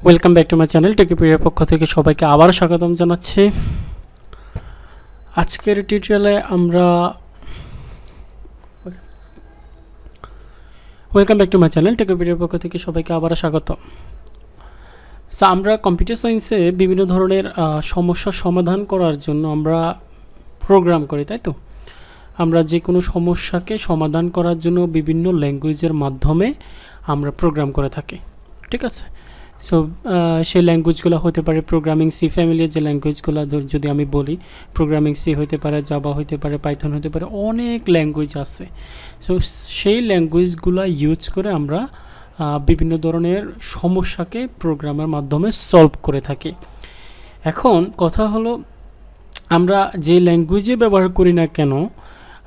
Welcome back to my channel টেকিপিডিয়ার পক্ষ থেকে সবাইকে আবার স্বাগতম জানাচ্ছি। আজকের টিউটোরিয়ালে আমরা welcome back to my channel টেকিপিডিয়ার পক্ষ থেকে সবাইকে আবার স্বাগতম। সো আমরা কম্পিউটার সায়েন্সে বিভিন্ন ধরনের সমস্যা সমাধান করার জন্য আমরা প্রোগ্রাম করি, তাই তো? আমরা যে কোনো সমস্যাকে সমাধান করার জন্য বিভিন্ন ল্যাঙ্গুয়েজের মাধ্যমে আমরা প্রোগ্রাম করে থাকি, ঠিক আছে? সো সেই ল্যাঙ্গুয়েজগুলো হতে পারে প্রোগ্রামিং সি ফ্যামিলির যে ল্যাঙ্গুয়েজগুলো যদি আমি বলি, প্রোগ্রামিং সি হতে পারে, জাভা হতে পারে, পাইথন হতে পারে, অনেক ল্যাঙ্গুয়েজ আছে। সো সেই ল্যাঙ্গুয়েজগুলো ইউজ করে আমরা বিভিন্ন ধরনের সমস্যাকে প্রোগ্রামের মাধ্যমে সলভ করে থাকি। এখন কথা হলো, আমরা যে ল্যাঙ্গুয়েজে ব্যবহার করি না কেন,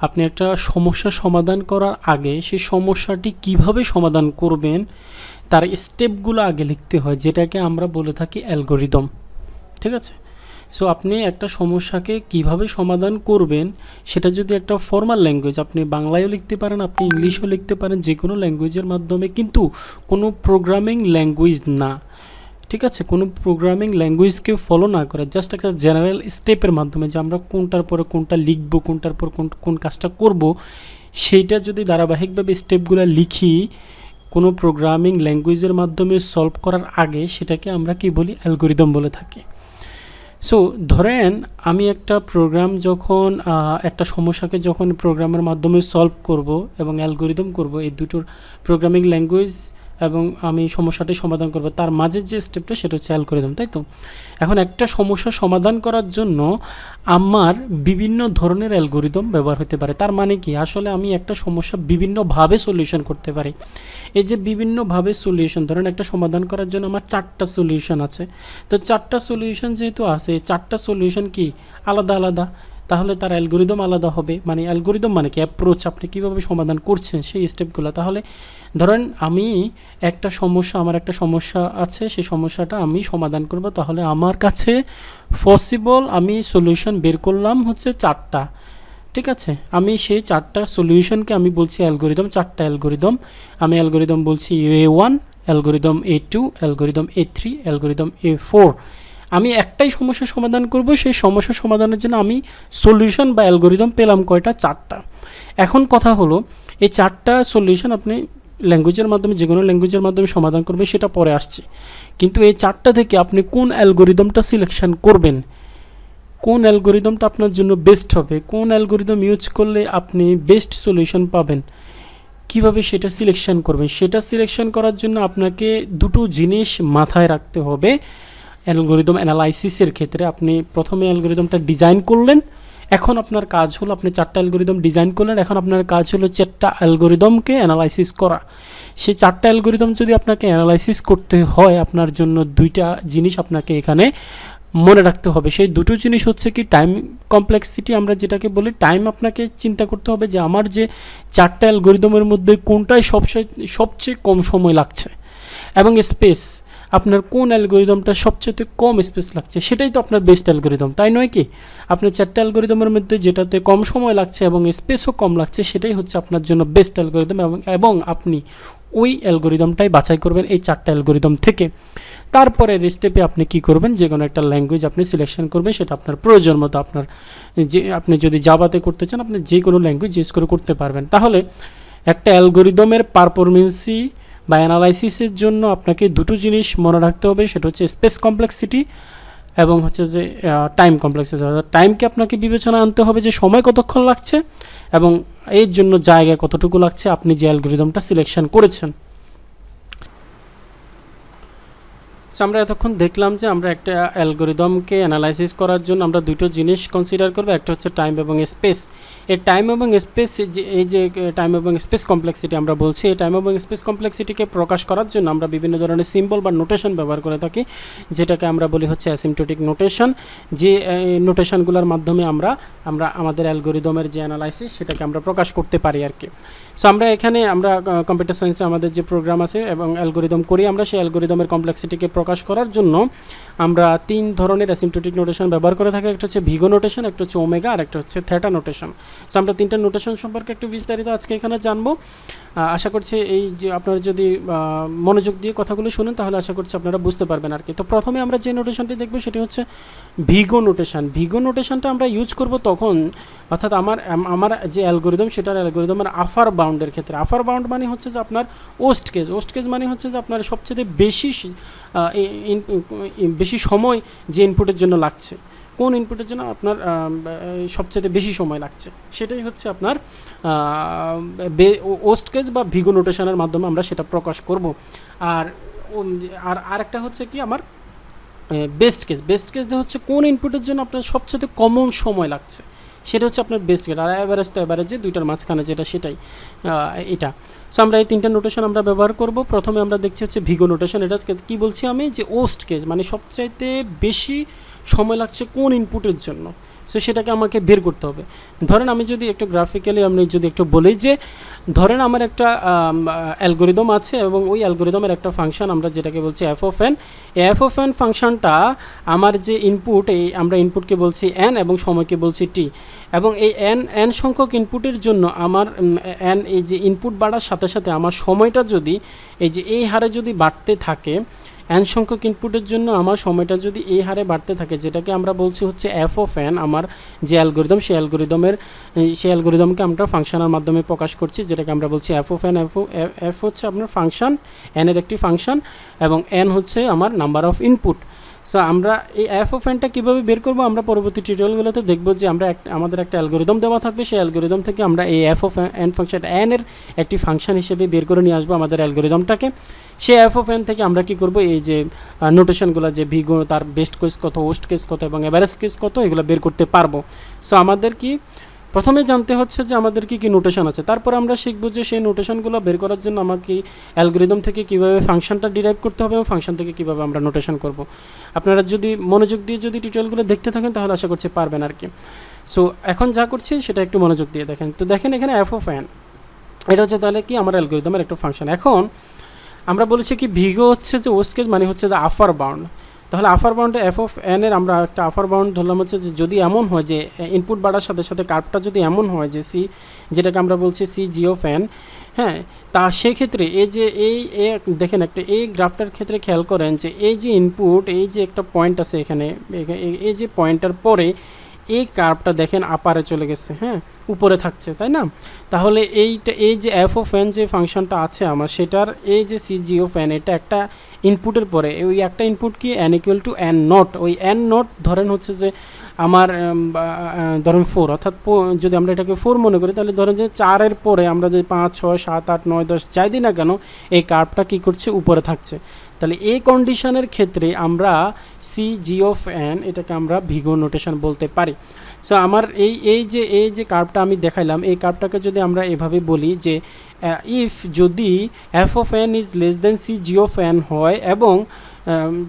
আপনি একটা সমস্যা সমাধান করার আগে সেই সমস্যাটি কিভাবে সমাধান করবেন তার স্টেপগুলো আগে লিখতে হয়, যেটাকে আমরা বলে থাকি অ্যালগরিদম, ঠিক আছে? সো আপনি একটা সমস্যাকে কিভাবে সমাধান করবেন সেটা যদি একটা ফর্মাল ল্যাঙ্গুয়েজ, আপনি বাংলায়ও লিখতে পারেন, আপনি ইংলিশও লিখতে পারেন, যে কোনো ল্যাঙ্গুয়েজের মাধ্যমে, কিন্তু কোনো প্রোগ্রামিং ল্যাঙ্গুয়েজ না, ঠিক আছে? কোনো প্রোগ্রামিং ল্যাঙ্গুয়েজকে ফলো না করে জাস্ট একটা জেনারেল স্টেপের মাধ্যমে যে আমরা কোনটার পরে কোনটা লিখব, কোনটার পর কোন কাজটা করব, সেইটা যদি ধারাবাহিকভাবে স্টেপগুলো লিখি কোনো প্রোগ্রামিং ল্যাঙ্গুয়েজের মাধ্যমে সলভ করার আগে, সেটাকে আমরা কি বলি? অ্যালগরিদম বলে থাকি। সো ধরেন আমি একটা প্রোগ্রাম যখন একটা সমস্যাকে যখন প্রোগ্রামের মাধ্যমে সলভ করব এবং অ্যালগরিদম করব, এই দুটোর প্রোগ্রামিং ল্যাঙ্গুয়েজ এবং আমি সমস্যাটি সমাধান করব, তার মাঝের যে স্টেপটা সেটা হচ্ছে অ্যালগরিদম, তাই তো? এখন একটা সমস্যা সমাধান করার জন্য আমার বিভিন্ন ধরনের অ্যালগরিদম ব্যবহার হতে পারে। তার মানে কি, আসলে আমি একটা সমস্যা বিভিন্নভাবে সলিউশন করতে পারি। এই যে বিভিন্নভাবে সলিউশন, ধরেন একটা সমাধান করার জন্য আমার 4টা সলিউশন আছে। তো 4টা সলিউশন যেহেতু আছে, 4টা সলিউশন কি আলাদা আলাদা, তাহলে তার অ্যালগরিদম আলাদা হবে। মানে অ্যালগরিদম মানে কি, অ্যাপ্রোচ, আপনি কীভাবে সমাধান করছেন সেই স্টেপগুলো। তাহলে ধরেন আমি একটা সমস্যা, আমার একটা সমস্যা আছে, সেই সমস্যাটা আমি সমাধান করব, তাহলে আমার কাছে পসিবল আমি সলিউশন বের করলাম হচ্ছে 4টা, ঠিক আছে? আমি সেই 4টা সলিউশনকে আমি বলছি অ্যালগরিদম, 4টা অ্যালগরিদম। আমি অ্যালগরিদম বলছি A1, algorithm A2, algorithm A3, algorithm A4। আমি একটাই সমস্যা সমাধান করব, সেই সমস্যা সমাধানের জন্য আমি সলিউশন বা অ্যালগরিদম পেলাম কয়টা? 4টা। এখন কথা হলো, এই 4টা সলিউশন আপনি ল্যাঙ্গুয়েজের মাধ্যমে, যে কোনো ল্যাঙ্গুয়েজের মাধ্যমে সমাধান করবে, সেটা পরে আসছে। কিন্তু এই 4টা থেকে আপনি কোন অ্যালগরিদমটা সিলেকশন করবেন, কোন অ্যালগরিদমটা আপনার জন্য বেস্ট হবে, কোন অ্যালগরিদম ইউজ করলে আপনি বেস্ট সলিউশন পাবেন, কিভাবে সেটা সিলেকশন করবেন, সেটা সিলেকশন করার জন্য আপনাকে দুটো জিনিস মাথায় রাখতে হবে। অ্যালগরিদম অ্যানালাইসিসের ক্ষেত্রে আপনি প্রথমে অ্যালগরিদমটা ডিজাইন করলেন, এখন আপনার কাজ হলো, আপনি 4টা অ্যালগরিদম ডিজাইন করলেন, এখন আপনার কাজ হলো 4টা অ্যালগরিদমকে অ্যানালাইসিস করা। সেই 4টা অ্যালগরিদম যদি আপনাকে অ্যানালাইসিস করতে হয়, আপনার জন্য 2টা জিনিস আপনাকে এখানে মনে রাখতে হবে। সেই দুটো জিনিস হচ্ছে কি, টাইম কমপ্লেক্সিটি, আমরা যেটাকে বলি টাইম। আপনাকে চিন্তা করতে হবে যে আমার যে 4টা অ্যালগরিদমের মধ্যে কোনটাই সবচেয়ে কম সময় লাগছে, এবং স্পেস, আপনার কোন অ্যালগরিদমটা সবচেয়ে কম স্পেস লাগছে, সেটাই তো আপনার বেস্ট অ্যালগরিদম, তাই নয় কি? আপনার 4টা অ্যালগরিদমের মধ্যে যেটাতে কম সময় লাগছে এবং স্পেসও কম লাগছে, সেটাই হচ্ছে আপনার জন্য বেস্ট অ্যালগরিদম, এবং আপনি ওই অ্যালগরিদমটাই বাছাই করবেন এই 4টা অ্যালগরিদম থেকে। তারপরে স্টেপে আপনি কি করবেন, যে কোনো একটা ল্যাঙ্গুয়েজ আপনি সিলেকশন করবেন, সেটা আপনার প্রয়োজন মতো, আপনার যে আপনি যদি জাভাতে করতে চান, আপনি যে কোনো ল্যাঙ্গুয়েজ ইউজ করে করতে পারবেন। তাহলে একটা অ্যালগরিদমের পারফরমেন্সি বা অ্যানালাইসিসের জন্য আপনাকে দুটো জিনিস মনে রাখতে হবে, সেটা হচ্ছে স্পেস কমপ্লেক্সিটি এবং হচ্ছে যে টাইম কমপ্লেক্সিটি। টাইমকে আপনাকে বিবেচনা আনতে হবে যে সময় কতক্ষণ লাগছে এবং এর জন্য জায়গা কতটুকু লাগছে আপনি যে অ্যালগরিদমটা সিলেকশন করেছেন। সো আমরা এতক্ষণ দেখলাম যে আমরা একটা অ্যালগরিদমকে অ্যানালাইসিস করার জন্য আমরা দুটো জিনিস কনসিডার করব, একটা হচ্ছে টাইম এবং স্পেস। এই টাইম এবং স্পেস, এই যে টাইম এবং স্পেস কমপ্লেক্সিটি আমরা বলছি, এই টাইম এবং স্পেস কমপ্লেক্সিটিকে প্রকাশ করার জন্য আমরা বিভিন্ন ধরনের সিম্বল বা নোটেশন ব্যবহার করে থাকি, যেটাকে আমরা বলি হচ্ছে অ্যাসিম্পটোটিক নোটেশন। যে নোটেশনগুলোর মাধ্যমে আমরা আমাদের অ্যালগরিদমের যে অ্যানালাইসিস সেটাকে আমরা প্রকাশ করতে পারি আর কি। সো আমরা এখানে আমরা কম্পিউটার সায়েন্সে আমাদের যে প্রোগ্রাম আছে এবং অ্যালগরিদম করি, আমরা সেই অ্যালগরিদমের কমপ্লেক্সিটিকে প্রকাশ প্রকাশ করার জন্য আমরা 3 ধরনের অ্যাসিম্পটোটিক নোটেশন ব্যবহার করে থাকি। একটা হচ্ছে ভিগো নোটেশন, একটা হচ্ছে ওমেগা, আর একটা হচ্ছে থিটা নোটেশন। সো আমরা 3টা নোটেশন সম্পর্কে একটু বিস্তারিত আজকে এখানে জানবো। আশা করছি এই যে আপনারা যদি মনোযোগ দিয়ে কথাগুলো শুনেন তাহলে আশা করছি আপনারা বুঝতে পারবেন আর কি। তো প্রথমে আমরা যে নোটেশনটি দেখব সেটি হচ্ছে ভিগো নোটেশন। ভিগো নোটেশনটা আমরা ইউজ করব তখন, অর্থাৎ আমার যে অ্যালগোরিদম সেটার অ্যালগোরিদমের আফার বাউন্ডের ক্ষেত্রে। আফার বাউন্ড মানে হচ্ছে যে আপনার ওস্ট কেস মানে হচ্ছে যে আপনার সবচেয়ে বেশি সময় যে ইনপুটের জন্য লাগছে, কোন ইনপুটের জন্য আপনার সবচেয়ে বেশি সময় লাগছে, সেটাই হচ্ছে আপনার ওস্ট কেস বা ভিগো নোটেশনের মাধ্যমে আমরা সেটা প্রকাশ করব। আর আরেকটা হচ্ছে কি আমার বেস্ট কেস হচ্ছে কোন ইনপুটের জন্য আপনার সবচেয়ে কমন সময় লাগছে, সেটা হচ্ছে আপনার বেস্ট কেস। আর অ্যাভারেজ তো অ্যাভারেজে দুইটার মাঝখানে যেটা সেটাই এটা। সো আমরা এই 3টা নোটেশন আমরা ব্যবহার করব। প্রথমে আমরা দেখছি হচ্ছে ভিগো নোটেশন। এটা কি বলছি আমি, যে ওস্ট কেস মানে সবচাইতে বেশি সময় লাগছে কোন ইনপুটের জন্য, সো সেটাকে আমাকে বের করতে হবে। ধরেন আমি যদি একটু গ্রাফিক্যালি আমি যদি একটু বলি যে ধরেন আমার একটা অ্যালগোরিদম আছে এবং ওই অ্যালগোরিদমের একটা ফাংশন আমরা যেটাকে বলছি এফ অফ এন। এই এফ অফ এন ফাংশনটা আমার যে ইনপুট, এই আমরা ইনপুটকে বলছি এন এবং সময়কে বলছি টি, এবং এই এন সংখ্যক ইনপুটের জন্য আমার এন এই যে ইনপুট বাড়ার সাথে সাথে আমার সময়টা যদি এই যে এই হারে যদি বাড়তে থাকে, এন সংখ্যক ইনপুটের জন্য আমার সময়টা যদি এই হারে বাড়তে থাকে, যেটাকে আমরা বলছি হচ্ছে এফ অফ এন, আমার যে অ্যালগোরিদম সেই অ্যালগোরিদমকে আমরা ফাংশনের মাধ্যমে প্রকাশ করছি, যেটাকে আমরা বলছি এফ অফ এন। এফ হচ্ছে আপনার ফাংশন, এনের একটি ফাংশন, এবং এন হচ্ছে আমার নাম্বার অফ ইনপুট। সো আমরা এই এফ অফ এনটা কীভাবে বের করবো আমরা পরবর্তী টিউটোরিয়ালগুলোতে দেখবো, যে আমাদের একটা অ্যালগোরিদম দেওয়া থাকবে, সেই অ্যালগোরিদম থেকে আমরা এই এফ অফ এন ফাংশন এনের একটি ফাংশন হিসেবে বের করে নিয়ে আসবো আমাদের অ্যালগোরিদমটাকে। সেই এফ অফ এন থেকে আমরা কী করবো, এই যে নোটেশনগুলো যে ভিগো, তার বেস্ট কেস কত, ওস্ট কেস কত এবং এভারেজ কেস কত, এগুলো বের করতে পারবো। সো আমাদের কি প্রথমে জানতে হচ্ছে যে আমাদের কি নোটেশন আছে, তারপর আমরা শিখব যে সেই নোটেশনগুলো বের করার জন্য আমাকে অ্যালগোরিদম থেকে কীভাবে ফাংশনটা ডিরাইভ করতে হবে এবং ফাংশন থেকে কীভাবে আমরা নোটেশন করব। আপনারা যদি মনোযোগ দিয়ে যদি টিউটোরিয়ালগুলো দেখতে থাকেন তাহলে আশা করছি পারবেন আর কি। সো এখন যা করছি সেটা একটু মনোযোগ দিয়ে দেখেন। তো দেখেন এখানে এফ অফ এন, এটা হচ্ছে তাহলে কি আমার অ্যালগোরিদমের একটা ফাংশন। এখন আমরা বলেছি কি ভিগো হচ্ছে যে ওস্ট কেস মানে হচ্ছে যে আফার বাউন্ড। তাহলে আফার বাউন্ডে এফ অফ এন এর আমরা একটা আফার বাউন্ড ধরলাম হচ্ছে যে যদি এমন হয় যে ইনপুট বাড়ার সাথে সাথে কার্ভটা যদি এমন হয় যে সি, যেটাকে আমরা বলছি সি জি অফ এন, হ্যাঁ, তা সেক্ষেত্রে এই যে এই দেখেন একটা এই গ্রাফটার ক্ষেত্রে খেয়াল করেন যে এই যে ইনপুট, এই যে একটা পয়েন্ট আছে এখানে, এই যে পয়েন্টটার পরে এই কার্ভটা দেখেন আপারে চলে গেছে, হ্যাঁ, উপরে থাকছে, তাই না? তাহলে এই যে এফ অফ এন যে ফাংশনটা আছে আমার, সেটার এই যে সি জি অফ এন, এটা একটা ইনপুটের পরে ওই একটা ইনপুট কি N equal to N not, ওই এন নট ধরেন হচ্ছে যে আমার ধরেন 4, অর্থাৎ যদি আমরা এটাকে 4 মনে করি তাহলে ধরেন যে 4-এর পরে আমরা যে 5, 6, 7, 8, 9, 10 যাই দিই না কেন এই কার্ভটা কী করছে, উপরে থাকছে। তাহলে এই কন্ডিশনের ক্ষেত্রে আমরা সি জি অফ এন এটাকে আমরা ভিগো নোটেশন বলতে পারি। সো আমার এই যে কার্ভটা আমি দেখাইলাম, এই কার্ভটাকে যদি আমরা এভাবে বলি যে ইফ যদি F of N is less than C G of N হয় এবং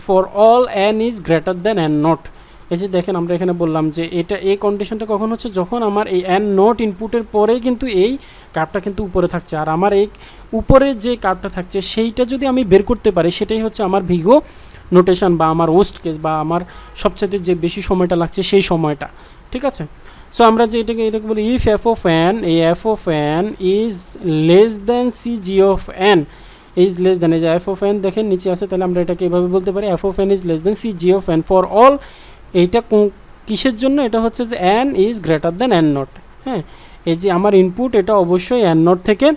for all N is greater than N naught. এই যে দেখেন আমরা এখানে বললাম যে এই কন্ডিশনটা কখন হচ্ছে, যখন আমার এই এন নট ইনপুটের পরেই কিন্তু এই কার্ভটা কিন্তু উপরে থাকছে, আর আমার এই উপরে যে কার্ভটা থাকছে সেইটা যদি আমি বের করতে পারি, সেটাই হচ্ছে আমার ভিগো নোটেশন বা আমার ওস্ট কেস বা আমার সবচেয়ে যে বেশি সময়টা লাগছে সেই সময়টা, ঠিক আছে? সো আমরা যে এটাকে বলি ইফ এফ অফ এন, এই F of N is less than C G of N, is less than, এই যে এফ অফ এন দেখেন নিচে আছে, তাহলে আমরা এটাকে এভাবে বলতে পারি F of N is less than C G of N for all. এইটা কিসের জন্য, এটা হচ্ছে যে N is greater than N naught, হ্যাঁ, এই যে আমার ইনপুট এটা অবশ্যই এন নট থেকে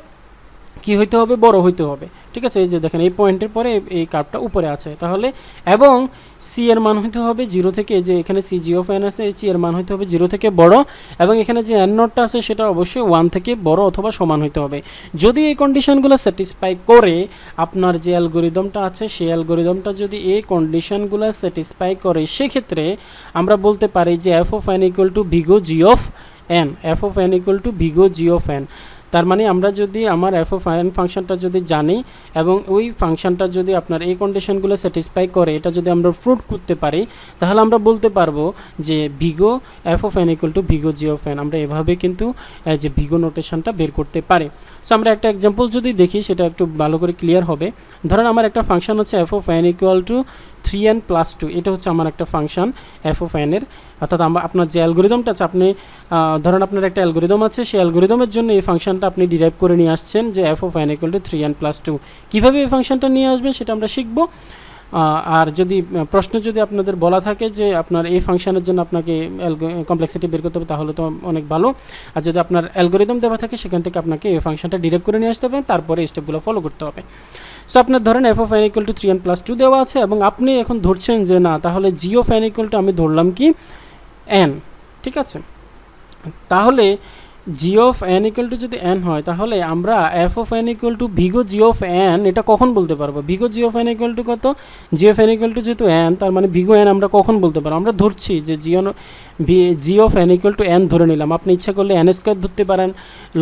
কি হইতে হবে, বড় হইতে হবে, ঠিক আছে? এই যে দেখেন এই পয়েন্টের পরে এই কার্ভটা উপরে আছে, তাহলে এবং সি এর মান হইতে হবে 0 থেকে, এই যে এখানে সি জি অফ এন আছে, এই সি এর মান হইতে হবে 0 থেকে বড়, এবং এখানে যে এন নটটা আছে সেটা অবশ্যই 1 থেকে বড় অথবা সমান হইতে হবে। যদি এই কন্ডিশনগুলো স্যাটিসফাই করে আপনার যে অ্যালগোরিদমটা আছে, সেই অ্যালগোরিদমটা যদি এই কন্ডিশনগুলো স্যাটিসফাই করে, সেক্ষেত্রে আমরা বলতে পারি যে F of N equal to big O G of N, F of N equal to big O G of N. তার মানে আমরা যদি আমার এফ অফ এন ফাংশনটা যদি জানি এবং ওই ফাংশনটা যদি আপনার এই কন্ডিশনগুলো স্যাটিসফাই করে, এটা যদি আমরা প্রুভ করতে পারি, তাহলে আমরা বলতে পারবো যে big O f of N equal to big O G of n. আমরা এভাবে কিন্তু যে ভিগো নোটেশনটা বের করতে পারি। সো আমরা একটা এক্সাম্পল যদি দেখি সেটা একটু ভালো করে ক্লিয়ার হবে। ধরেন আমার একটা ফাংশন হচ্ছে F of N equal two 3n+2 এটা হচ্ছে আমার একটা ফাংশন এফ অফ এন এর, অর্থাৎ আপনার যে অ্যালগোরিদমটা আছে, আপনি ধরেন আপনার একটা অ্যালগোরিদম আছে, সেই অ্যালগোরিদমের জন্য এই ফাংশনটা আপনি ডিরাইভ করে নিয়ে আসছেন যে F of N equal two 3n+2। কীভাবে এই ফাংশনটা নিয়ে আসবেন সেটা আমরা শিখব। আর যদি প্রশ্ন যদি আপনাদের বলা থাকে যে আপনার এই ফাংশনের জন্য আপনাকে কমপ্লেক্সিটি বের করতে হবে, তাহলে তো অনেক ভালো। আর যদি আপনার অ্যালগোরিদম দেওয়া থাকে, সেখান থেকে আপনাকে এই ফাংশনটা ডিরাইভ করে নিয়ে আসতে হবে, তারপরে স্টেপগুলো ফলো করতে হবে। সো আপনার ধরেন F of N equal two 3n+2 দেওয়া আছে, এবং আপনি এখন ধরছেন যে না, তাহলে G of N equal to আমি ধরলাম কি এন, ঠিক আছে। তাহলে G of N equal to যদি এন হয়, তাহলে আমরা F of N equal to big O G of N এটা কখন বলতে পারবো? Big O G of N equal to কত? G of N equal to যেহেতু এন, তার মানে ভিগো এন আমরা কখন বলতে পারবো? আমরা ধরছি যে g of N equal to n ধরে নিলাম। আপনি ইচ্ছা করলে এন স্কোয়ার ধরতে পারেন,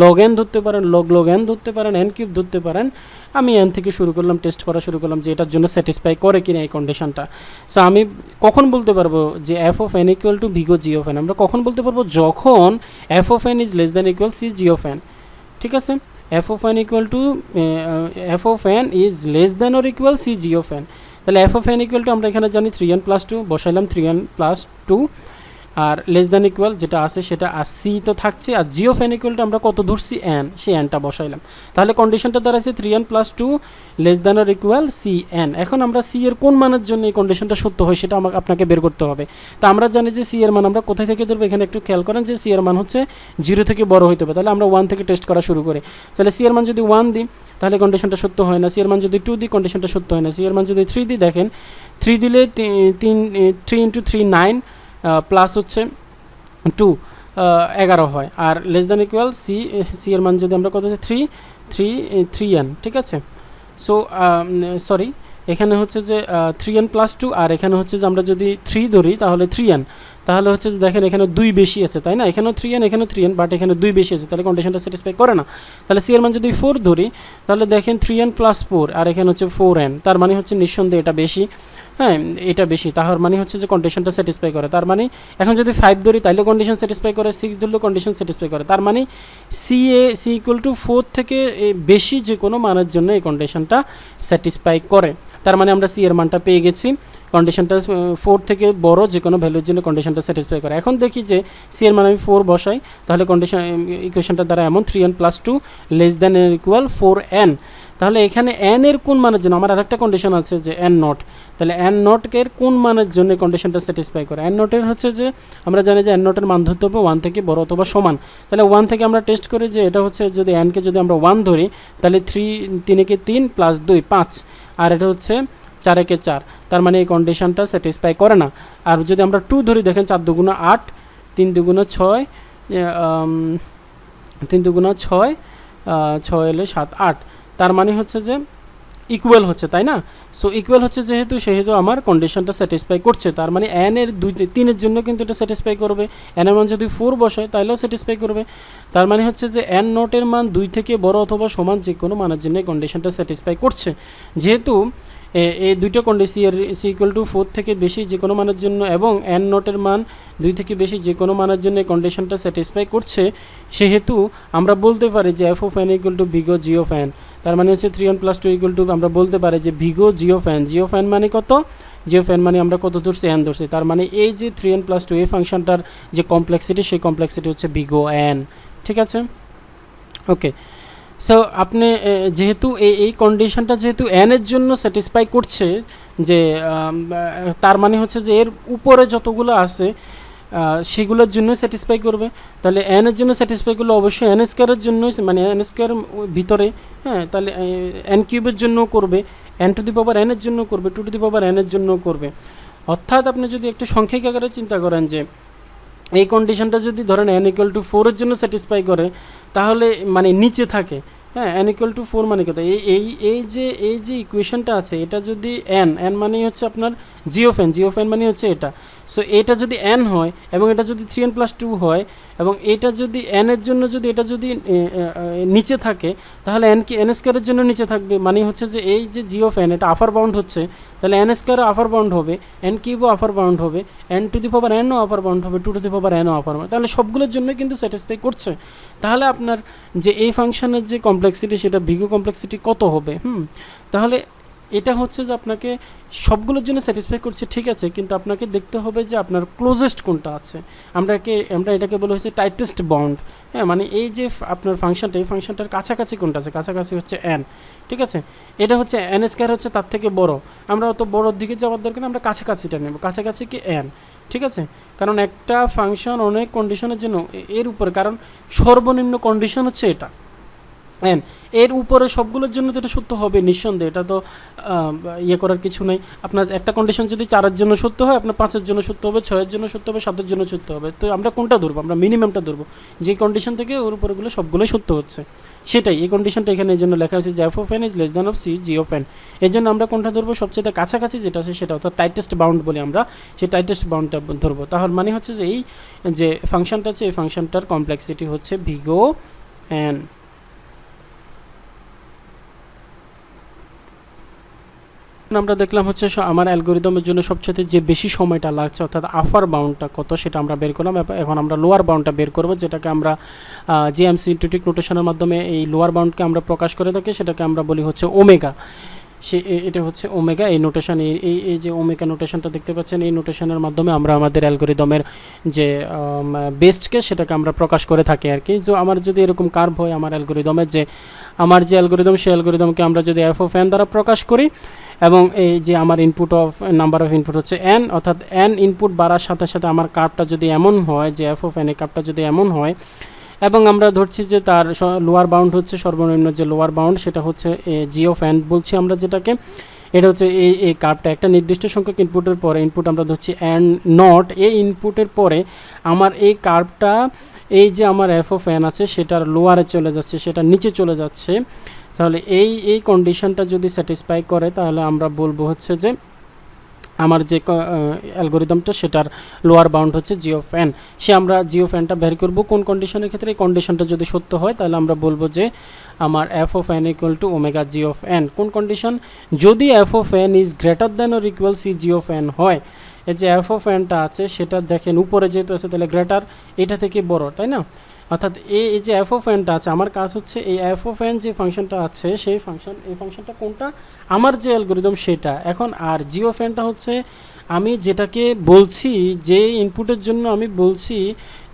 লগ এন ধরতে পারেন, লগ এন ধরতে পারেন, এন কিউব ধরতে পারেন। আমি এন থেকে শুরু করলাম, টেস্ট করা শুরু করলাম যে এটার জন্য স্যাটিসফাই করে কিনা এই কন্ডিশনটা। সো আমি কখন বলতে পারবো যে F of N equal to big O G of n? আমরা কখন বলতে পারবো? যখন f of N is less than equal c G of n, ঠিক আছে। F of N equal to f of N is less than or equal c G of n. তাহলে f of N equal to আমরা এখানে জানি 3n+2, বসাইলাম 3n+2, আর less than equal যেটা আছে সেটা আর সি তো থাকছে, আর জি অফ এন ইকুয়াল টু আমরা কত ধরছি? এন, সেই এনটা বসাইলাম। তাহলে কন্ডিশনটা দাঁড়াচ্ছে 3n+2 less than or equal C N. এখন আমরা সি এর কোন মানের জন্য এই কন্ডিশনটা সত্য হয় সেটা আপনাকে বের করতে হবে। তো আমরা জানি যে সি এর মান আমরা কোথায় থেকে ধরবো? এখানে একটু খেয়াল করেন যে সি এর মান হচ্ছে 0 থেকে বড় হইতে হবে। তাহলে আমরা 1 থেকে টেস্ট করা শুরু করি। তাহলে সি এর মান যদি 1 দিই, তাহলে কন্ডিশনটা সত্য হয় না। সি এর মান যদি 2 দিই, কন্ডিশনটা সত্য হয় না। সি এর মান যদি 3 দিই, দেখেন 3 দিলে 3 × 3 9, প্লাস হচ্ছে 2 11 হয়, আর লেস দ্যান ইকুয়াল সি এর মান যদি আমরা কত 3n, ঠিক আছে। সো সরি, এখানে হচ্ছে যে 3n+2, আর এখানে হচ্ছে যে আমরা যদি 3 ধরি তাহলে 3n, তাহলে হচ্ছে যে দেখেন এখানে 2 বেশি আছে, তাই না? এখানেও 3n, এখানেও 3n, বাট এখানে 2 বেশি আছে, তাহলে কন্ডিশনটা স্যাটিসফাই করে না। তাহলে সি এর মান যদি 4 ধরি, তাহলে দেখেন 3n+4, আর এখানে হচ্ছে 4n, তার মানে হচ্ছে নিঃসন্দেহে এটা বেশি। হ্যাঁ, এটা বেশি, তাহার মানে হচ্ছে যে কন্ডিশনটা স্যাটিসফাই করে। তার মানে এখন যদি 5 ধরি তাহলে কন্ডিশন স্যাটিসফাই করে, 6 ধরলেও কন্ডিশন স্যাটিসফাই করে। তার মানে সি ইকুয়াল টু 4 থেকে বেশি যে কোনো মানের জন্য এই কন্ডিশনটা স্যাটিসফাই করে। তার মানে আমরা সি এর মানটা পেয়ে গেছি। কন্ডিশনটা 4 থেকে বড় যে কোনো ভ্যালুর জন্য কন্ডিশনটা স্যাটিসফাই করে। এখন দেখি যে সি এর মান আমি 4 বসাই, তাহলে কন্ডিশন ইকুয়েশনটা দ্বারা এমন 3n+2 লেস দ্যান এর ইকুয়াল 4n। তাহলে এখানে n এর কোন মানের জন্য? আমার আরেকটা কন্ডিশন আছে যে n0, তাহলে n0 এর কোন মানের জন্য কন্ডিশনটা স্যাটিসফাই করে? n0 এর হচ্ছে যে আমরা জানি যে n0 এর মান ধরতে হবে 1 থেকে বড় অথবা সমান। তাহলে 1 থেকে আমরা টেস্ট করি যে এটা হচ্ছে যদি n কে যদি আমরা 1 ধরি, তাহলে 3 কে 3 প্লাস 2 5, আর এটা হচ্ছে 4 একে 4, তার মানে এই কন্ডিশনটা স্যাটিসফাই করে না। আর যদি আমরা 2 ধরি, দেখেন 4 দুগুণা 8, 3 দুগুণা 6, 3 দুগুণা 6, 6 এলে 7 8, তার মানে হচ্ছে যে ইকুয়াল হচ্ছে, তাই না? সো ইকুয়াল হচ্ছে সেহেতু আমার কন্ডিশনটা স্যাটিসফাই করছে। তার মানে n এর 3 এর জন্য কিন্তু এটা স্যাটিসফাই করবে। n এর মান যদি 4 বসায় তাহলেও স্যাটিসফাই করবে। তার মানে হচ্ছে যে n0 এর মান 2 থেকে বড় অথবা সমান যে কোনো মানের জন্য কন্ডিশনটা স্যাটিসফাই করছে। যেহেতু এই দুইটা কন্ডিশন সি ইকুয়াল টু 4 থেকে বেশি যে কোনো মানের জন্য এবং n0 এর মান 2 থেকে বেশি যে কোনো মানের জন্য কন্ডিশনটা স্যাটিসফাই করছে, সেহেতু আমরা বলতে পারি যে F of N equal to big O G of N. তার মানে হচ্ছে 3n+2 ইকুয়াল টু আমরা বলতে পারি যে big O G of n. G of n মানে কত? জি অফ এন মানে আমরা কত ধরছি? n ধরছি। তার মানে এই যে 3n+2 এই ফাংশনটার যে কমপ্লেক্সিটি, সেই কমপ্লেক্সিটি হচ্ছে ভিগো n, ঠিক আছে। ওকে, সো আপনি যেহেতু এই কন্ডিশনটা যেহেতু n এর জন্য স্যাটিসফাই করছে, যে তার মানে হচ্ছে যে এর উপরে যতগুলো আছে সেগুলোর জন্য স্যাটিসফাই করবে। তাহলে n এর জন্য স্যাটিসফাই করলে অবশ্যই n স্কোয়ারের জন্য, মানে n স্কোয়ার ভিতরে, হ্যাঁ, তাহলে n কিউবের জন্য করবে, n to the power n এর জন্য করবে, 2 টু দি পাওয়ার n এর জন্য করবে। অর্থাৎ আপনি যদি একটু সংখ্যিক আকারে চিন্তা করেন যে এই কন্ডিশনটা যদি ধরেন n ইকুয়াল টু 4 এর জন্য স্যাটিসফাই করে, তাহলে মানে নিচে থাকে, হ্যাঁ, n ইকুয়াল টু 4 মানে কত? এই যে ইকুয়েশনটা আছে, এটা যদি n মানেই হচ্ছে আপনার জি অফ এন মানে হচ্ছে এটা। সো এটা যদি n হয় এবং এটা যদি 3n+2 হয়, এবং এটা যদি n এর জন্য যদি এটা যদি নিচে থাকে, তাহলে n স্কোয়ারের জন্য নিচে থাকবে। মানে হচ্ছে যে এই যে জি অফ n এটা আপার বাউন্ড হচ্ছে, তাহলে n স্কোয়ারও আপার বাউন্ড হবে, n কিউবও আপার বাউন্ড হবে, n টু দি পাওয়ার nও আপার বাউন্ড হবে, 2 টু দি পাওয়ার nও আপার বাউন্ড, তাহলে সবগুলোর জন্যই কিন্তু স্যাটিসফাই করছে। তাহলে আপনার যে এই ফাংশনের যে কমপ্লেক্সিটি, সেটা ভিগো কমপ্লেক্সিটি কত হবে? তাহলে এটা হচ্ছে যে আপনাকে সবগুলোর জন্য স্যাটিসফাই করছে, ঠিক আছে, কিন্তু আপনাকে দেখতে হবে যে আপনার ক্লোজেস্ট কোনটা আছে। আমরা এটাকে বলা হয়েছে টাইটেস্ট বাউন্ড। হ্যাঁ, মানে এই যে আপনার ফাংশনটা, এই ফাংশনটার কাছাকাছি কোনটা আছে, কাছাকাছি হচ্ছে n, ঠিক আছে। এটা হচ্ছে n স্কয়ার হচ্ছে তার থেকে বড়, আমরা অত বড়োর দিকে যাওয়ার দরকার, আমরা কাছাকাছিটা নেব, কাছাকাছি কি n, ঠিক আছে। কারণ একটা ফাংশন অনেক কন্ডিশনের জন্য এর উপরে, কারণ সর্বনিম্ন কন্ডিশন হচ্ছে এটা n, এর উপরে সবগুলোর জন্য তো এটা সত্য হবে নিঃসন্দেহে, এটা তো ইয়ে করার কিছু নেই। আপনার একটা কন্ডিশন যদি 4-এর জন্য সত্য হয়, আপনার 5-এর জন্য সত্য হবে, 6-এর জন্য সত্য হবে, 7-এর জন্য সত্য হবে। তো আমরা কোনটা ধরবো? আমরা মিনিমামটা ধরবো, যে কন্ডিশন থেকে ওর উপরেগুলো সবগুলোই সত্য হচ্ছে, সেটাই এই কন্ডিশনটা এখানে এই জন্য লেখা হয়েছে যে f of n is less than of c g of n। এই জন্য আমরা কোনটা ধরবো? সবচেয়ে কাছাকাছি যেটা আছে সেটা, অর্থাৎ টাইটেস্ট বাউন্ড বলি আমরা, সেই টাইটেস্ট বাউন্ডটা ধরবো। তাহলে মানে হচ্ছে যে এই যে ফাংশনটা আছে, এই ফাংশনটার কমপ্লেক্সিটি হচ্ছে big O n। আমরা দেখলাম হচ্ছে আমার অ্যালগোরিদমের জন্য সবচেয়ে যে বেশি সময়টা লাগছে, অর্থাৎ আপার বাউন্ডটা কত সেটা আমরা বের করলাম। এখন আমরা লোয়ার বাউন্ডটা বের করব, যেটাকে আমরা জিএম সিন্থেটিক নোটেশনের মাধ্যমে এই লোয়ার বাউন্ডকে আমরা প্রকাশ করে থাকি, সেটাকে আমরা বলি হচ্ছে ওমেগা। এটা হচ্ছে ওমেগা, এই নোটেশন, এই যে ওমেগা নোটেশনটা দেখতে পাচ্ছেন, এই নোটেশনের মাধ্যমে আমরা আমাদের অ্যালগোরিদমের যে বেস্ট কেস সেটাকে আমরা প্রকাশ করে থাকি আর কি। যে আমার যদি এরকম কার্ভ হয় আমার অ্যালগোরিদমের, যে আমার যে অ্যালগোরিদম, সেই অ্যালগোরিদমকে আমরা যদি f of n দ্বারা প্রকাশ করি, এবং এই যে আমার input of number of input হচ্ছে n, অর্থাৎ n ইনপুট বাড়ার সাথে সাথে আমার কার্ভটা যদি এমন হয়, যে f of n এর কার্ভটা যদি এমন হয়, এবং আমরা ধরছি যে তার লোয়ার বাউন্ড হচ্ছে, সর্বনিম্ন যে লোয়ার বাউন্ড সেটা হচ্ছে g of n বলছি আমরা যেটাকে, এটা হচ্ছে এই কার্ভটা একটা নির্দিষ্ট সংখ্যক ইনপুটের পরে, ইনপুট আমরা ধরছি n নট, এই ইনপুটের পরে আমার এই কার্ভটা, এই যে আমার f of n আছে সেটার লোয়ারে চলে যাচ্ছে, সেটা নিচে চলে যাচ্ছে। তাহলে এই কন্ডিশনটা যদি স্যাটিসফাই করে, তাহলে আমরা বলবো হচ্ছে যে আমার যে অ্যালগোরিদমটা সেটার লোয়ার বাউন্ড হচ্ছে g of n। আমরা g of n টা বের করব কোন কন্ডিশনের ক্ষেত্রে? এই কন্ডিশনটা যদি সত্য হয় তাহলে আমরা বলবো যে আমার f of n equal to omega g of n। কোন কন্ডিশন? যদি f of n is greater than or equal c g of n হয়। এই যে f of n টা আছে সেটা দেখেন উপরে যেহেতু আছে, তাহলে গ্রেটার এটা থেকে বড়, তাই না? অর্থাৎ এই যে f of n টা আছে, আমার কাজ হচ্ছে এই f of n যে ফাংশনটা আছে সেই এই ফাংশনটা কোনটা? আমার যে অ্যালগোরিদম সেটা। এখন আর g of n টা হচ্ছে আমি যেটাকে বলছি, যে ইনপুটের জন্য আমি বলছি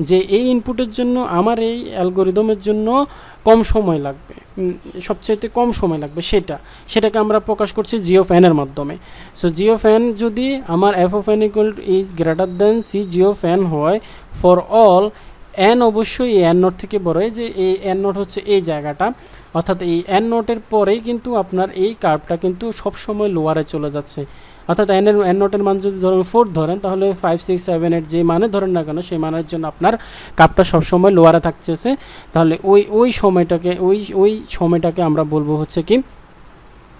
যে এই ইনপুটের জন্য আমার এই অ্যালগোরিদমের জন্য কম সময় লাগবে, সবচাইতে কম সময় লাগবে, সেটাকে আমরা প্রকাশ করছি g of n এর মাধ্যমে। সো g of n যদি আমার f of n is greater than c g of n হয় ফর অল n, অবশ্যই এই n নট থেকে বড়, যে এই n নট হচ্ছে এই জায়গাটা, অর্থাৎ এই n নটের পরেই কিন্তু আপনার এই কার্ভটা কিন্তু সবসময় লোয়ারে চলে যাচ্ছে। অর্থাৎ n নটের মান যদি ধরেন 4 ধরেন, তাহলে 5, 6, 7, 8 যে মানে ধরেন না কেন, সেই মানের জন্য আপনার কার্ভটা সবসময় লোয়ারে থাকতেছে। তাহলে ওই সময়টাকে আমরা বলবো হচ্ছে কি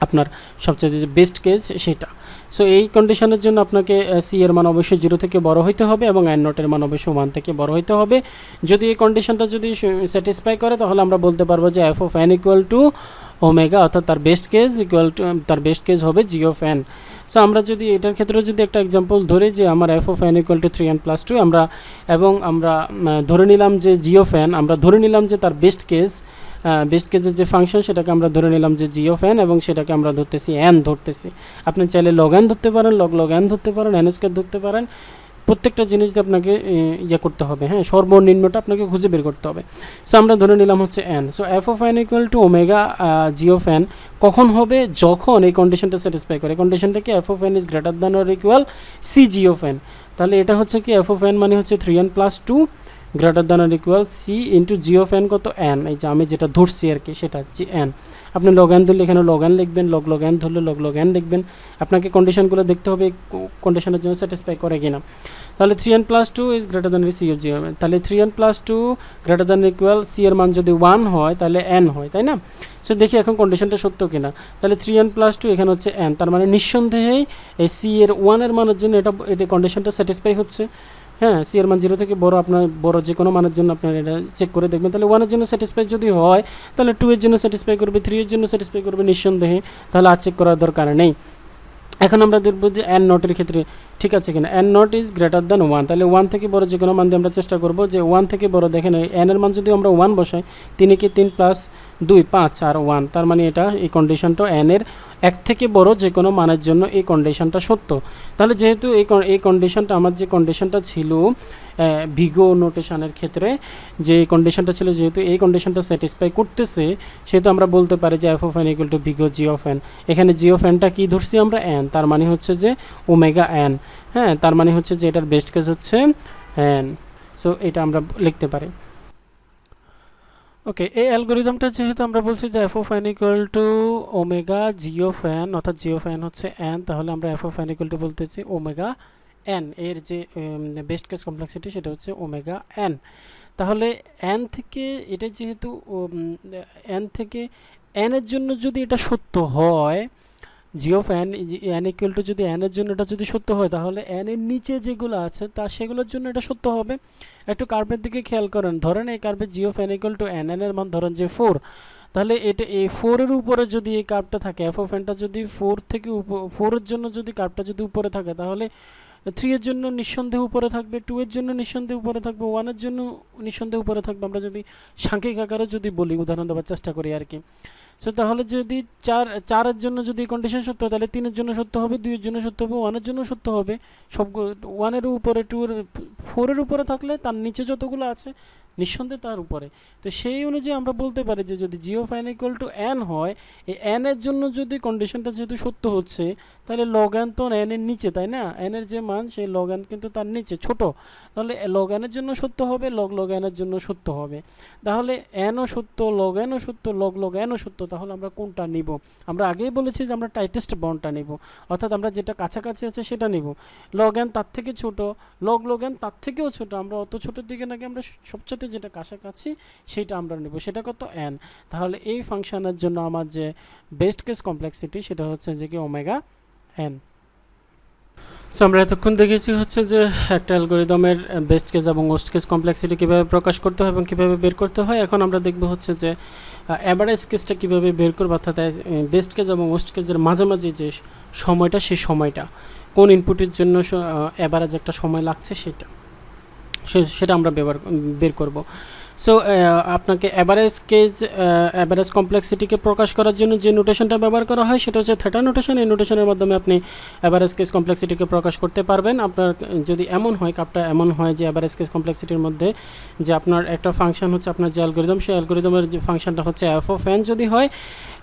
আপনার সবচেয়ে যে বেস্ট কেস সেটা। সো এই কন্ডিশনের জন্য আপনাকে সি এর মান অবশ্যই 0 থেকে বড় হইতে হবে এবং n নটের মান অবশ্যই 1 থেকে বড় হইতে হবে। যদি এই কন্ডিশনটা যদি স্যাটিসফাই করে, তাহলে আমরা বলতে পারবো যে f of n equal to omega, অর্থাৎ তার বেস্ট কেস হবে g of n। সো আমরা যদি এটার ক্ষেত্রে যদি একটা এক্সাম্পল ধরি, যে আমার f of n equal to 3n plus 2, আমরা ধরে নিলাম যে g of n, আমরা ধরে নিলাম যে তার বেস্ট কেসের যে ফাংশন সেটাকে আমরা ধরে নিলাম যে g of n, এবং সেটাকে আমরা ধরতেছি n ধরতেছি। আপনি চাইলে log n ধরতে পারেন, log n ধরতে পারেন, n স্কয়ার ধরতে পারেন, প্রত্যেকটা জিনিস দিয়ে আপনাকে ইয়ে করতে হবে, হ্যাঁ, সর্বনিম্নটা আপনাকে খুঁজে বের করতে হবে। সো আমরা ধরে নিলাম হচ্ছে n। So f of n equal to omega g of n কখন হবে? যখন এই কন্ডিশনটা স্যাটিসফাই করে। কন্ডিশনটা কি? f of n is greater than or equal c g of n। তাহলে এটা হচ্ছে কি f of n মানে হচ্ছে 3n plus 2 greater than or equal C into G of N কত? এন। এই যে আমি যেটা ধরছি আর কি সেটা হচ্ছে এন। আপনি লগ এন ধরলে এখানে লগ এন লিখবেন, লগ এন ধরলে লগ এন লিখবেন। আপনাকে কন্ডিশনগুলো দেখতে হবে কন্ডিশনের জন্য স্যাটিসফাই করে কিনা। তাহলে 3n + 2 is greater than c of g হবে। তাহলে 3n + 2 greater than equal C এর মান যদি 1 হয় তাহলে এন হয়, তাই না? সো দেখি এখন কন্ডিশনটা সত্য কিনা। তাহলে 3n + 2 এখানে হচ্ছে এন, তার মানে নিঃসন্দেহেই এই সি এর 1 এর মানের জন্য এটা কন্ডিশনটা স্যাটিসফাই হচ্ছে। হ্যাঁ, সি এর মান 0 থেকে বড়, আপনার বড় যে কোনো মানের জন্য আপনার এটা চেক করে দেখবেন। তাহলে 1 এর জন্য স্যাটিসফাই যদি হয় তাহলে 2 এর জন্য স্যাটিসফাই করবে, 3 এর জন্য স্যাটিসফাই করবে নিঃসন্দেহে, তাহলে আর চেক করার দরকার নেই। এখন আমরা দেখব যে এন নটের ক্ষেত্রে ঠিক ঠিক আছে কিনা, N not is greater than 1, তাহলে 1 থেকে বড় যে কোনো মান দিয়ে আমরা চেষ্টা করব যে 1 থেকে বড়। দেখেন এন এর মান যদি আমরা 1 বসাই, 3 কি 3 প্লাস 2 5 আর 1, তার মানে এটা এই কন্ডিশনটা এন এর 1 থেকে বড় যে কোনো মানের জন্য এই কন্ডিশনটা সত্য। তাহলে যেহেতু এই কন্ডিশনটা আমার যে কন্ডিশনটা ছিল ভিগো নোটেশনের ক্ষেত্রে যে কন্ডিশনটা ছিল, যেহেতু এই কন্ডিশনটা স্যাটিসফাই করতেছে, সেহেতু আমরা বলতে পারি যে F of N equal to big O G of N. এখানে জি অফ এনটা কী ধরছি আমরা, এন, তার মানে হচ্ছে যে ওমেগা এন। হ্যাঁ, তার মানে হচ্ছে যে এটার বেস্ট কেস হচ্ছে এন। সো এটা আমরা লিখতে পারি। ওকে, এই অ্যালগোরিদমটা যেহেতু আমরা বলছি যে F of N equal two omega G of N, অর্থাৎ জি অফ এন হচ্ছে এন, তাহলে আমরা F of N equal two বলতেছি ওমেগা এন। এর যে বেস্ট কেস কমপ্লেক্সিটি সেটা হচ্ছে ওমেগা এন। তাহলে এন থেকে এটা যেহেতু এন থেকে এন এর জন্য যদি এটা সত্য হয়, g of n n equal to যদি এন এর জন্য এটা যদি সত্য হয়, তাহলে এন এর নিচে যেগুলো আছে তা সেগুলোর জন্য এটা সত্য হবে। একটু কার্ভের দিকে খেয়াল করেন, ধরেন এই কার্ভে g of N equal to n, n এর মান ধরেন যে 4, তাহলে এটা এই 4 এর উপরে যদি এই কার্ভটা থাকে, এফ অফ এনটা যদি 4 থেকে 4 এর জন্য যদি কার্ভটা যদি উপরে থাকে, তাহলে 3 এর জন্য নিঃসন্দেহে উপরে থাকবে, 2 এর জন্য নিঃসন্দেহে উপরে থাকবে, 1 এর জন্য নিঃসন্দেহে উপরে থাকবে। আমরা যদি সাংখ্যিক আকারে যদি বলি, উদাহরণ দেওয়ার চেষ্টা করি আর কি। সো তাহলে যদি 4 এর জন্য যদি কন্ডিশন সত্য হয়, তাহলে 3 এর জন্য সত্য হবে, 2 এর জন্য সত্য হবে, 1 এর জন্য সত্য হবে। সব 1 এর উপরে, 2 এর 4 এর উপরে থাকলে তার নিচে যতগুলো আছে নিঃসন্দেহে তার উপরে। তো সেই অনুযায়ী আমরা বলতে পারি যে যদি g of N equal to n হয়, এই এন এর জন্য যদি কন্ডিশনটা যেহেতু সত্য হচ্ছে, তাহলে লগ এন তো এন এর নিচে, তাই না? এন এর যে মান সেই লগ এন কিন্তু তার নিচে ছোট, তাহলে লগ এনের জন্য সত্য হবে, লগ এনের জন্য সত্য হবে। তাহলে এনও সত্য, লগ এনও সত্য, লগ এনও সত্য। তাহলে আমরা কোনটা নিব? আমরা আগেই বলেছি যে আমরা টাইটেস্ট বন্ডটা নিব, অর্থাৎ আমরা যেটা কাছাকাছি আছে সেটা নিব। লগ এন তার থেকে ছোট, লগ এন তার থেকেও ছোট, আমরা অত ছোটোর দিকে নাকি আমরা সবচেয়ে যেটা কাছাকাছি সেটা আমরা নেব, সেটা কত, এন। তাহলে এই ফাংশনের জন্য আমার যে বেস্ট কেস কমপ্লেক্সিটি সেটা হচ্ছে যে কি ওমেগা এন। সো আমরা এতক্ষণ দেখেছি হচ্ছে যে একটা অ্যালগোরিদমের বেস্ট কেস এবং ওস্ট কেস কমপ্লেক্সিটি কীভাবে প্রকাশ করতে হয় এবং কীভাবে বের করতে হয়। এখন আমরা দেখব হচ্ছে যে অ্যাভারেজ কেসটা কীভাবে বের করবো, অর্থাৎ বেস্ট কেস এবং ওস্ট কেসের মাঝামাঝি যে সময়টা, সেই সময়টা কোন ইনপুটের জন্য অ্যাভারেজ একটা সময় লাগছে সেটা আমরা বের করব। সো আপনাকে অ্যাভারেজ কমপ্লেক্সিটিকে প্রকাশ করার জন্য যে নোটেশনটা ব্যবহার করা হয় সেটা হচ্ছে থেটা নোটেশন। এই নোটেশনের মাধ্যমে আপনি অ্যাভারেজ কেস কমপ্লেক্সিটিকে প্রকাশ করতে পারবেন। আপনার যদি এমন হয়, কাপটা এমন হয় যে অ্যাভারেজ কেস কমপ্লেক্সিটির মধ্যে যে আপনার একটা ফাংশন হচ্ছে আপনার যে অ্যালগোরিদম, সেই অ্যালগোরিদমের যে ফাংশনটা হচ্ছে এফ অফ এন যদি হয়,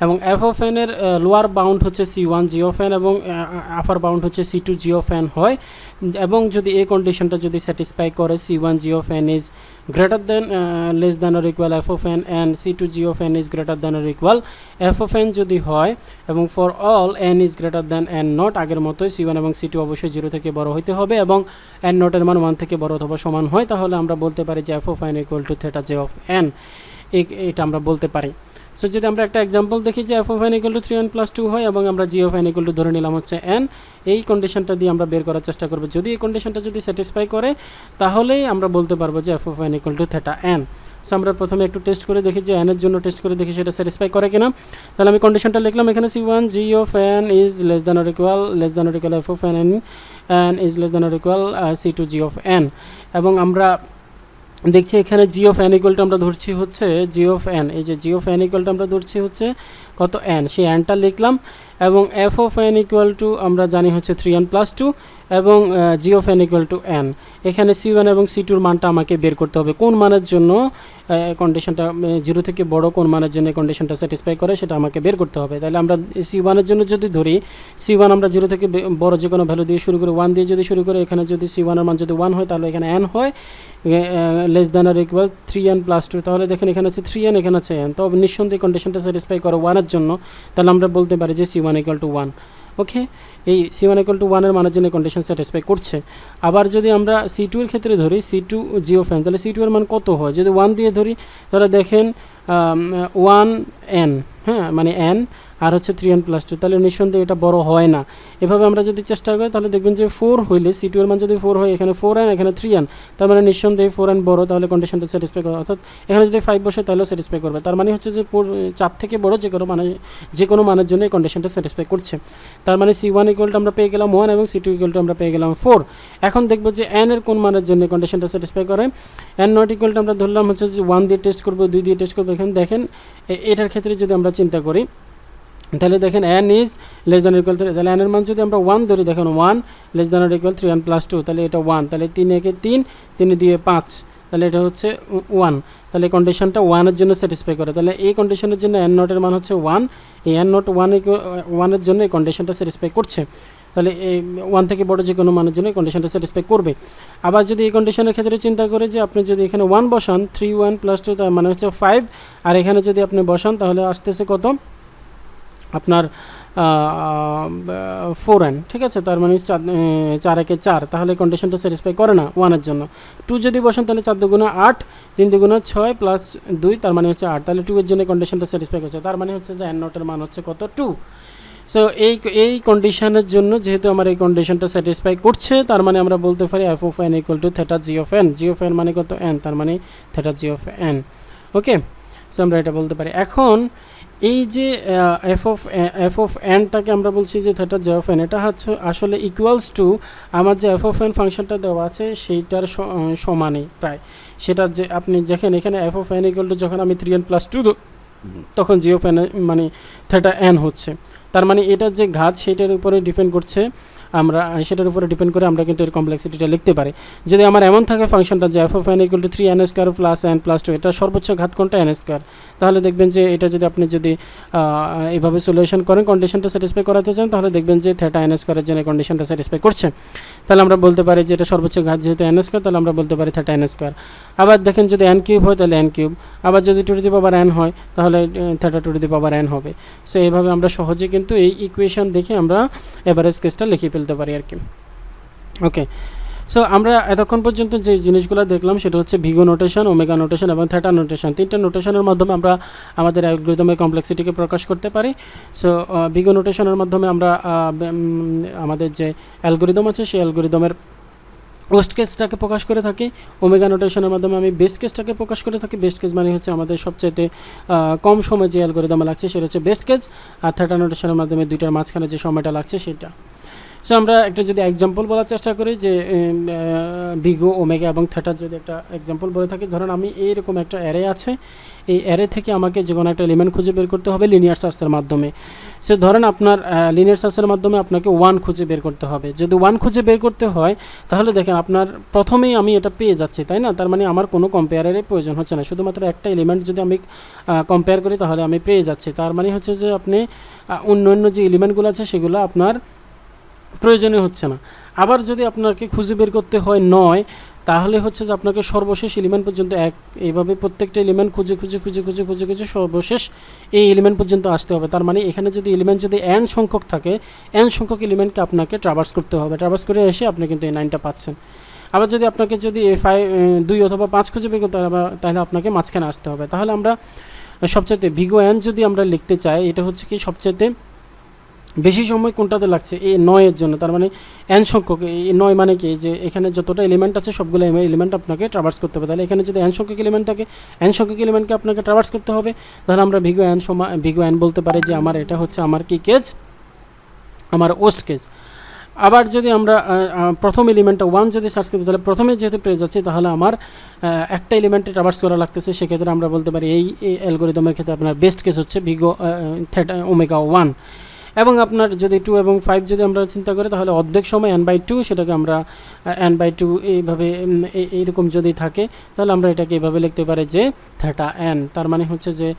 এবং এফ অফ এন এর লোয়ার বাউন্ড হচ্ছে C1 জি অফ এন এবং আপার বাউন্ড হচ্ছে C2 জি অফ এন হয়, এবং যদি এই কন্ডিশনটা যদি স্যাটিসফাই করে C1 G of N is greater then less than or equal f of n and C2 g of n is greater than or equal f of n যদি হয়, এবং for all n is greater than n not, আগের মতোই C1 এবং C2 অবশ্যই 0 থেকে বড় হইতে হবে এবং n not এর মান 1 থেকে বড় অথবা সমান হয়, তাহলে আমরা বলতে পারি যে f of n equal to theta j of n। এটা আমরা বলতে পারি। সো যদি আমরা একটা এক্সাম্পল দেখি যে f of n equal to 3n plus 2 হয় এবং আমরা g of n equal to ধরে নিলাম হচ্ছে n, এই কন্ডিশনটা দিয়ে আমরা বের করার চেষ্টা করব। যদি এই কন্ডিশনটা যদি স্যাটিসফাই করে, তাহলেই আমরা বলতে পারবো যে f of n equal to theta n। So আমরা প্রথমে একটু টেস্ট করে দেখি যে n এর জন্য টেস্ট করে দেখি সেটা স্যাটিসফাই করে কিনা। তাহলে আমি কন্ডিশনটা লিখলাম এখানে C1 g of n is less than or equal f of n and is less than or equal C2 g of n, এবং আমরা দেখছি এখানে জি অফ এন ইকুয়ালটা আমরা ধরছি হচ্ছে জি অফ এন, এই যে জি অফ এন ইকুয়ালটা আমরা ধরছি হচ্ছে কত, এন, সেই এনটা লিখলাম, এবং f of N equal to আমরা জানি হচ্ছে 3n plus 2 এবং g of N equal to n. এখানে C1 এবং C2 মানটা আমাকে বের করতে হবে, কোন মানের জন্য কন্ডিশনটা 0 থেকে বড়, কোন মানের জন্য কন্ডিশনটা স্যাটিসফাই করে সেটা আমাকে বের করতে হবে। তাহলে আমরা C1 এর জন্য যদি ধরি, C1 আমরা 0 থেকে বড় যে কোনো ভ্যালু দিয়ে শুরু করে 1 দিয়ে যদি শুরু করে, এখানে যদি C1 এর মান যদি 1 হয় তাহলে এখানে n হয়, less than or equal 3n plus 2, তাহলে দেখেন এখানে আছে 3n, এখানে আছে n, তবে নিঃসন্দেহে কন্ডিশনটা স্যাটিসফাই করে 1 এর জন্য, তাহলে আমরা বলতে পারি যে C1 equal to 1। ওকে, এই C1 equal to 1 এর মানের জন্য কন্ডিশন স্যাটিসফাই করছে। আবার যদি আমরা C2 এর ক্ষেত্রে ধরি, C2 জি অফ এন, তাহলে C2 এর মান কত হয়, যদি 1 দিয়ে ধরি, তাহলে দেখেন 1n, হ্যাঁ মানে n আর হচ্ছে 3n + 2, তাহলে নিঃসন্দেহে এটা বড় হয় না। এভাবে আমরা যদি চেষ্টা করি তাহলে দেখবেন যে 4 হইলে c2 এর মান যদি 4 হয়, এখানে 4n এখানে 3n, তার মানে নিঃসন্দেহে 4n বড়, তাহলে কন্ডিশনটা স্যাটিসফাই করে। অর্থাৎ এখানে যদি 5 বসে তাহলেও স্যাটিসফাই করবে, তার মানে হচ্ছে যে 4 থেকে বড় যে কোনো মানের জন্য এই কন্ডিশনটা স্যাটিসফাই করছে। তার মানে c1 = আমরা পেয়ে গেলাম 1 এবং c2 = আমরা পেয়ে গেলাম 4। এখন দেখব যে n এর কোন মানের জন্য কন্ডিশনটা স্যাটিসফাই করে। n ≠ আমরা ধরলাম হচ্ছে যে 1 দিয়ে টেস্ট করব, 2 দিয়ে টেস্ট করব। এখানে দেখেন এটার ক্ষেত্রে যদি আমরা চিন্তা করি তাহলে দেখেন n = 3, তাহলে n এর মান যদি আমরা 1 ধরি, দেখেন 1 ≤ 3n + 2, তাহলে এটা 1, তাহলে 3 × 1 = 3, 3 × 2 = 5, তাহলে এটা হচ্ছে 1, তাহলে কন্ডিশনটা 1 এর জন্য স্যাটিসফাই করে। তাহলে এই কন্ডিশনের জন্য n0 এর মান হচ্ছে 1, এই n0 1 এর জন্য এই কন্ডিশনটা স্যাটিসফাই করছে। তাহলে এই 1 থেকে বড় যে কোনো মানের জন্য এই কন্ডিশনটা স্যাটিসফাই করবে। আবার যদি এই কন্ডিশনের ক্ষেত্রে চিন্তা করি যে আপনি যদি এখানে 1 বসান, 3 + 2 তার মানে হচ্ছে 5, আর এখানে যদি আপনি বসান তাহলে আসতেছে কত আপনার 4n, ঠিক আছে, তার মানে 4 × 4, তাহলে কন্ডিশনটা স্যাটিসফাই করে না 1 এর জন্য। 2 যদি বসান তাহলে 4 × 2 = 8, 3 × 2 = 6 + 2, তার মানে হচ্ছে 8, তাহলে 2 এর জন্য কন্ডিশনটা স্যাটিসফাই করছে। তার মানে হচ্ছে যে n0 এর মান হচ্ছে কত 2। সো এই কন্ডিশনের জন্য যেহেতু আমার এই কন্ডিশনটা স্যাটিসফাই করছে, তার মানে আমরা বলতে পারি f of n = θ g of n, g of n মানে কত n, তার মানে θ g of n। Okay, so আমরা এটা বলতে পারি। এখন এই যে f of nটাকে আমরা বলছি যে θ g of n, এটা হচ্ছে আসলে ইকুয়ালস টু আমার যে f of n ফাংশনটা দেওয়া আছে সেইটার সমানই প্রায়। সেটা যে আপনি দেখেন এখানে f of n = যখন আমি 3n + 2 তখন g of n মানে θ n হচ্ছে। তার মানে এটার যে ঘাত সেটার উপরে ডিপেন্ড করছে, আমরা সেটার উপরে ডিপেন্ড করে আমরা কিন্তু এর কমপ্লেক্সিটিটা লিখতে পারি। যদি আমার এমন থাকে ফাংশনটা যে f of n = 3n² + n + 2, এটা সর্বোচ্চ ঘাত কোনটা n², তাহলে দেখবেন যে এটা যদি আপনি এইভাবে সলিউশন করেন, কন্ডিশনটা স্যাটিসফাই করাতে চান, তাহলে দেখবেন যে θ n² এর জন্য কন্ডিশনটা স্যাটিসফাই করছে। তাহলে আমরা বলতে পারি যে এটা সর্বোচ্চ ঘাত যেহেতু n², তাহলে আমরা বলতে পারি θ n²। আবার দেখেন যদি n³ হয় তাহলে n³, আবার যদি 2n হয় তাহলে θ 2n হবে। সো এইভাবে আমরা সহজে কিন্তু এই ইকুয়েশন দেখে আমরা এভারেজ কেসটা লিখে ফেলতে পারি আর কি। ওকে, সো আমরা এতক্ষণ পর্যন্ত যে জিনিসগুলো দেখলাম সেটা হচ্ছে ভিগো নোটেশন, ওমেগা নোটেশন এবং থিটা নোটেশন। তিনটা নোটেশনের মাধ্যমে আমরা আমাদের অ্যালগরিদমের কমপ্লেক্সিটিকে প্রকাশ করতে পারি। সো ভিগো নোটেশনের মাধ্যমে আমরা আমাদের যে অ্যালগরিদম আছে সেই অ্যালগরিদমের ওয়েস্ট কেসটাকে প্রকাশ করে থাকি। ওমেগা নোটেশনের মাধ্যমে আমি বেস্ট কেসটাকে প্রকাশ করে থাকি। বেস্ট কেস মানে হচ্ছে আমাদের সবচাইতে কম সময় যে অ্যালগরিদমে লাগছে সেটা হচ্ছে বেস্ট কেস, আর থিটা নোটেশনের মাধ্যমে দুইটার মাঝখানে যে সময়টা লাগছে সেটা। সো আমরা একটা যদি এক্সাম্পল বলার চেষ্টা করি যে ভিগো, ওমেগা এবং থিটার যদি একটা এক্সাম্পল বলে থাকি, ধরুন আমি এইরকম একটা অ্যারে আছে, এই অ্যারে থেকে আমাকে যে কোনো একটা এলিমেন্ট খুঁজে বের করতে হবে লিনিয়ার সার্চের মাধ্যমে। সো ধরেন আপনার লিনিয়ার সার্চের মাধ্যমে আপনাকে 1 খুঁজে বের করতে হবে। যদি 1 খুঁজে বের করতে হয় তাহলে দেখেন আপনার প্রথমেই আমি এটা পেয়ে যাচ্ছি, তাই না? তার মানে আমার কোনো কম্পেয়ারের প্রয়োজন হচ্ছে না, শুধুমাত্র একটা এলিমেন্ট যদি আমি কম্পেয়ার করি তাহলে আমি পেয়ে যাচ্ছি। তার মানে হচ্ছে যে আপনি অন্য যে এলিমেন্টগুলো আছে সেগুলো আপনার প্রয়োজনীয় হচ্ছে না। আবার যদি আপনাকে খুঁজে বের করতে হয় 9, তাহলে হচ্ছে যে আপনাকে সর্বশেষ এলিমেন্ট পর্যন্ত এইভাবে প্রত্যেকটা এলিমেন্ট খুঁজে সর্বশেষ এই এলিমেন্ট পর্যন্ত আসতে হবে। তার মানে এখানে যদি এলিমেন্ট যদি n সংখ্যক থাকে, n সংখ্যক এলিমেন্টকে আপনাকে ট্রাভার্স করতে হবে। ট্রাভার্স করে এসে আপনি কিন্তু এই 9টা পাচ্ছেন। আবার যদি আপনাকে যদি 2 অথবা 5 খুঁজে বের করতে হবে তাহলে আপনাকে মাঝখানে আসতে হবে। তাহলে আমরা সবচাইতে ভিগো n যদি আমরা লিখতে চাই, এটা হচ্ছে কি সবচাইতে বেশি সময় কোনটাতে লাগছে এই 9 এর জন্য। তার মানে n সংখ্যক, এই 9 মানে কি যে এখানে যতটা এলিমেন্ট আছে সবগুলো এলিমেন্ট আপনাকে ট্রাভার্স করতে হবে। তাহলে এখানে যদি n সংখ্যক এলিমেন্ট থাকে, n সংখ্যক এলিমেন্টকে আপনাকে ট্রাভার্স করতে হবে। তাহলে আমরা ভিগো n বলতে পারি যে আমার এটা হচ্ছে আমার কি কেস, আমার ওয়েস্ট কেস। আবার যদি আমরা প্রথম এলিমেন্টটা 1 যদি সার্চ করি, তাহলে প্রথমে যেহেতু পেয়ে যাচ্ছি তাহলে আমার একটা এলিমেন্টে ট্রাভার্স করা লাগতেছে, সেক্ষেত্রে আমরা বলতে পারি এই অ্যালগরিদমের ক্ষেত্রে আপনার বেস্ট কেস হচ্ছে ভিগো থিটা ওমেগা 1। এবং আপনার যদি 2 এবং 5 যদি আমরা চিন্তা করি তাহলে অর্ধেক সময় n/2, সেটাকে আমরা n/2 এইভাবে এইরকম যদি থাকে তাহলে আমরা এটাকে এইভাবে লিখতে পারি যে থিটা n। তার মানে হচ্ছে যে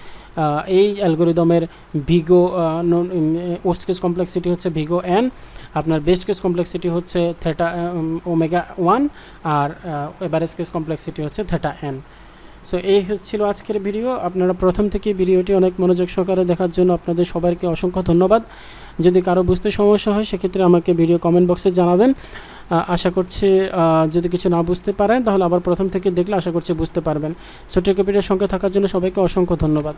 এই অ্যালগরিদমের ভিগো ওয়েস্ট কেস কমপ্লেক্সিটি হচ্ছে ভিগো n, আপনার বেস্ট কেস কমপ্লেক্সিটি হচ্ছে থিটা ওমেগা 1, আর এভারেজ কেস কমপ্লেক্সিটি হচ্ছে থিটা n। সো এই ছিল আজকের ভিডিও। আপনারা প্রথম থেকে ভিডিওটি অনেক মনোযোগ সহকারে দেখার জন্য আপনাদের সবাইকে অসংখ্য ধন্যবাদ। যদি কারো বুঝতে সমস্যা হয় সেক্ষেত্রে আমাকে ভিডিও কমেন্ট বক্সে জানাবেন। আশা করছি যদি কিছু না বুঝতে পারেন তাহলে আবার প্রথম থেকে দেখলে আশা করছি বুঝতে পারবেন। সো টেকোপিডিয়ার সঙ্গে থাকার জন্য সবাইকে অসংখ্য ধন্যবাদ।